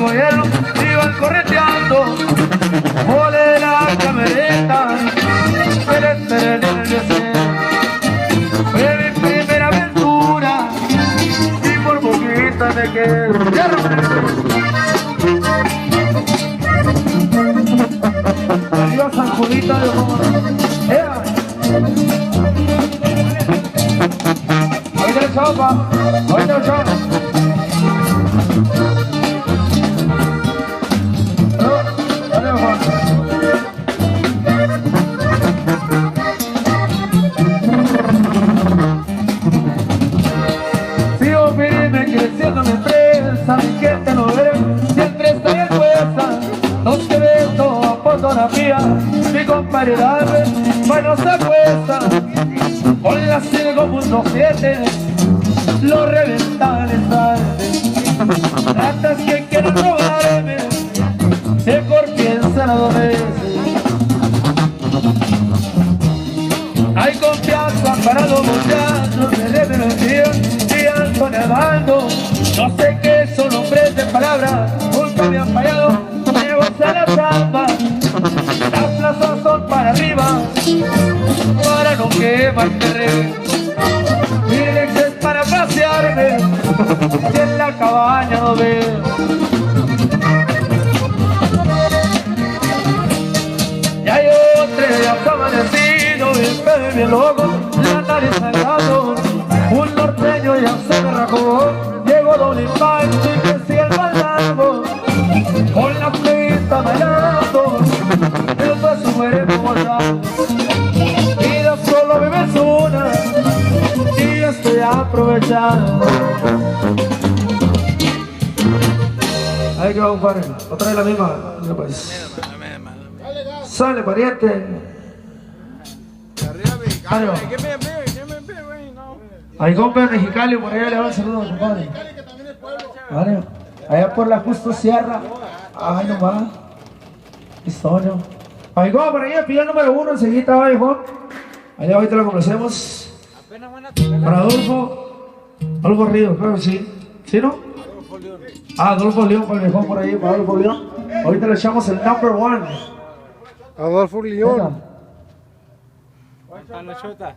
gobierno iban correteando, ole la camereta, fue mi primera aventura y por poquito me quedé. Arriba San Julito de ahorita el chavo, pa. Ahorita el chavo. Sigo firme creciendo mi empresa, mi gente no ve, siempre está bien puesta. Los que ven toda fotografía, mi compadre David, bueno se acuesta. Con la 5.7 lo reventan en tarde. Ratas que quieren robarme, mejor piensan a 2 veces. Hay confianza para los muchachos, me deben el día y ando nevando. No sé qué son hombres de palabra, nunca me han fallado, me gusta la trampa. Las plazas son para arriba, para no quemar terreno. Miren que es para pasearme, y en la cabaña no veo. Y hay otro ya está amanecido, bien pedo y bien loco, la nariz sangrando. Un norteño ya se me rajó, llegó Don Impacto y que sigue el bailando. Con la pista bailando, después su cuerpo volando. Vida solo vives una, y yo estoy aprovechando. Ahí que va, compadre, otra vez la misma. Sale, pariente. Ahí, compa Mexicali, por allá le va el saludo, compadre. Vale. Allá por la Justo Sierra. Ay, nomás. Pistoño. Ahí, compa, por allá, pilla el número 1, enseguida va, hijo. Allá ahorita lo complacemos. Para Adolfo Ríos, creo que sí. ¿Sí, no? Adolfo León, para el viejón por ahí, para Adolfo León. Ahorita le echamos el number 1. Adolfo León. ¿Cuánta la chota?